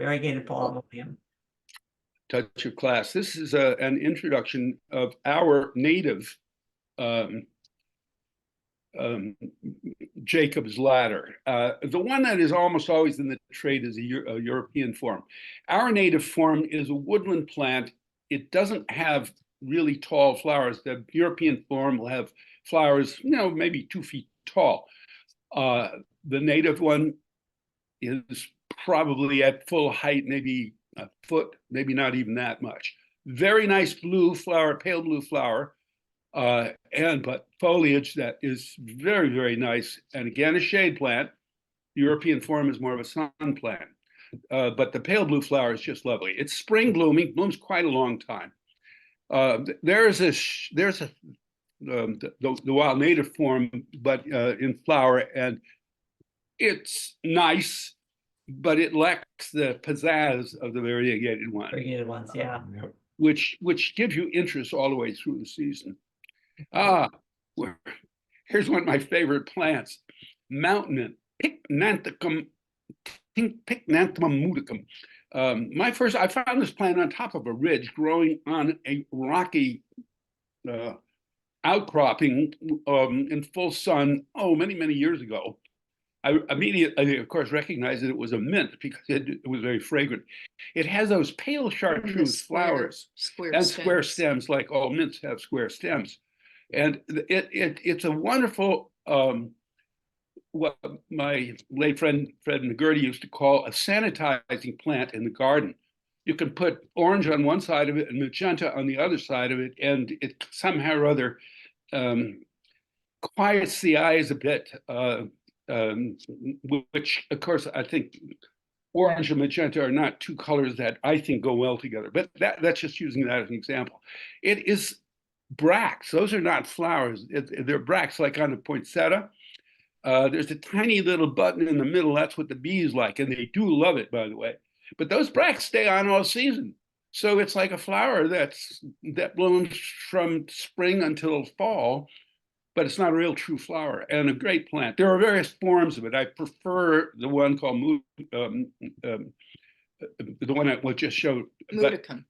variegated Polemonium. Touch of class. This is an introduction of our native Jacob's ladder. The one that is almost always in the trade is a European form. Our native form is a woodland plant. It doesn't have really tall flowers. The European form will have flowers, maybe 2 feet tall. The native one is probably at full height, maybe a foot, maybe not even that much. Very nice blue flower, pale blue flower. But foliage that is very, very nice. And again, a shade plant. The European form is more of a sun plant. But the pale blue flower is just lovely. It's spring blooming, blooms quite a long time. There's the wild native form, but in flower, and it's nice, but it lacks the pizzazz of the variegated one. Variegated ones, yeah. Which gives you interest all the way through the season. Here's one of my favorite plants, mountain Pycnanthemum modicum. I found this plant on top of a ridge growing on a rocky outcropping in full sun, many, many years ago. I immediately, of course, recognized that it was a mint because it was very fragrant. It has those pale chartreuse flowers and square stems, like all mints have square stems. And it's a wonderful, what my late friend Fred McGurdy used to call a sanitizing plant in the garden. You can put orange on one side of it and magenta on the other side of it, and it somehow or other quiets the eyes a bit, which, of course, I think orange and magenta are not two colors that I think go well together. But that's just using that as an example. It is bracts. Those are not flowers. They're bracts, like on the poinsettia. There's a tiny little button in the middle. That's what the bees like, and they do love it, by the way. But those bracts stay on all season. So it's like a flower that blooms from spring until fall, but it's not a real true flower, and a great plant. There are various forms of it. I prefer the one called the one I just showed. Modicum.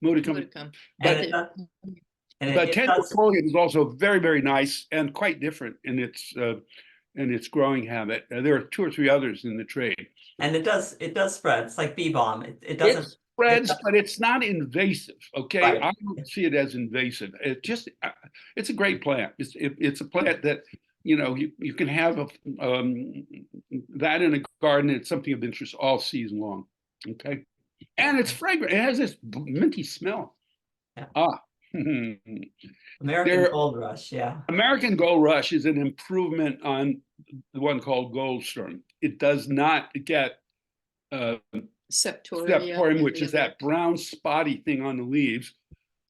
But Tenderfolium is also very, very nice and quite different in its growing habit. There are 2 or 3 others in the trade. And it does spread. It's like bee balm. It doesn't. It spreads, but it's not invasive. Okay, right. I don't see it as invasive. It's a great plant. It's a plant that you can have that in a garden. It's something of interest all season long. Okay, and it's fragrant. It has this minty smell. Yeah. American Gold Rush, yeah. American Gold Rush is an improvement on the one called Goldstorm. It does not get septorium, which is that brown spotty thing on the leaves.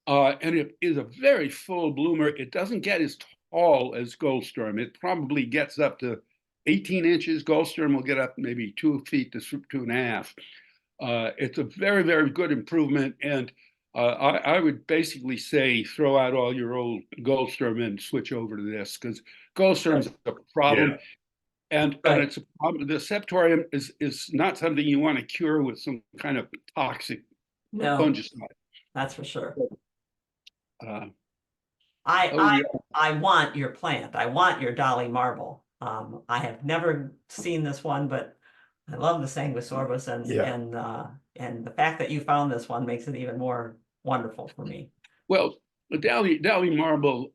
And it is a very full bloomer. It doesn't get as tall as Goldstorm. It probably gets up to 18 inches. Goldstorm will get up maybe 2 feet to 2.5. It's a very, very good improvement. And I would basically say throw out all your old Goldstorm and switch over to this, because Goldstorm's a problem. Yeah. And it's a problem. The septorium is not something you want to cure with some kind of toxic fungicide. That's for sure. I want your plant. I want your Dolly Marble. I have never seen this one, but I love the Sanguisorbas, and the fact that you found this one makes it even more wonderful for me. Well, the Dolly Marble,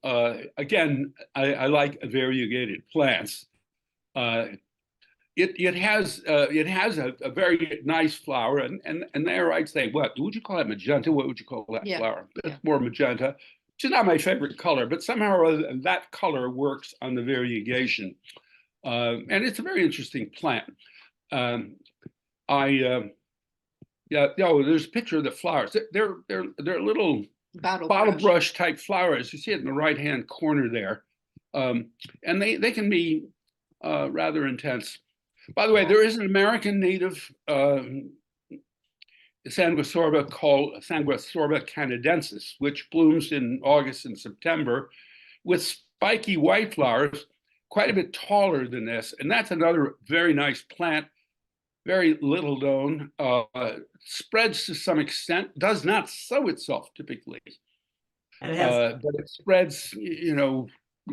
again, I like variegated plants. It has a very nice flower, and there I'd say, what would you call that, magenta? What would you call that flower? It's more magenta. It's not my favorite color, but somehow or other that color works on the variegation, and it's a very interesting plant. There's a picture of the flowers. They're little bottle brush type flowers. You see it in the right hand corner there, and they can be rather intense. By the way, there is an American native Sanguisorba called Sanguisorba canadensis, which blooms in August and September with spiky white flowers, quite a bit taller than this. And that's another very nice plant. very little known, spreads to some extent, does not sow itself typically, And it has, but it spreads,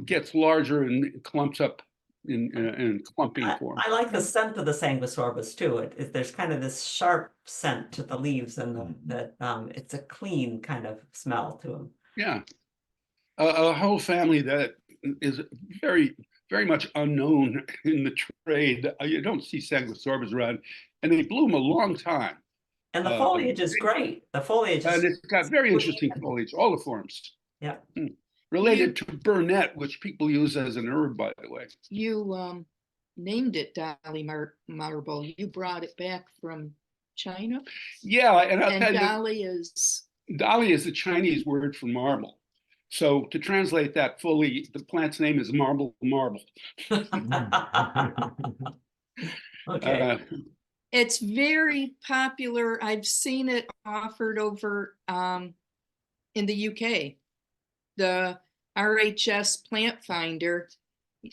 gets larger and clumps up in clumping form. I like the scent of the Sanguisorbus too. There's kind of this sharp scent to the leaves and that it's a clean kind of smell to them. Yeah, a whole family that is very, very much unknown in the trade. You don't see Sanguisorbas around, and they bloom a long time. And the foliage is great. The foliage And is it's got very interesting foliage, all the forms. yeah. Related to burnet, which people use as an herb, by the way. You named it Dolly Marble. You brought it back from China. Yeah, and I'll And tell you, Dolly is the Chinese word for marble. So to translate that fully, the plant's name is marble. Okay. it's very popular. I've seen it offered over in the UK. The RHS Plant Finder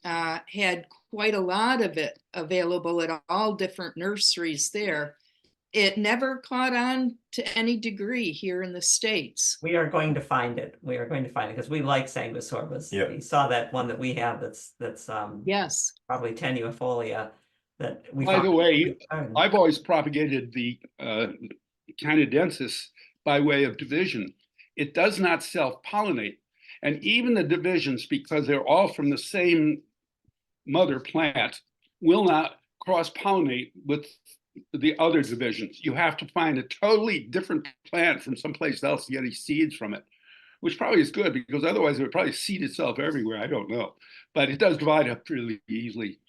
had quite a lot of it available at all different nurseries there. It never caught on to any degree here in the States. We are going to find it. We are going to find it because we like Sanguisorbas. Yeah. We saw that one that we have that's Yes. probably tenuifolia that we By found the way, I've always propagated the Canadensis by way of division. It does not self-pollinate. And even the divisions, because they're all from the same mother plant, will not cross-pollinate with the other divisions. You have to find a totally different plant from someplace else to get any seeds from it, which probably is good because otherwise it would probably seed itself everywhere. I don't know, but it does divide up really easily.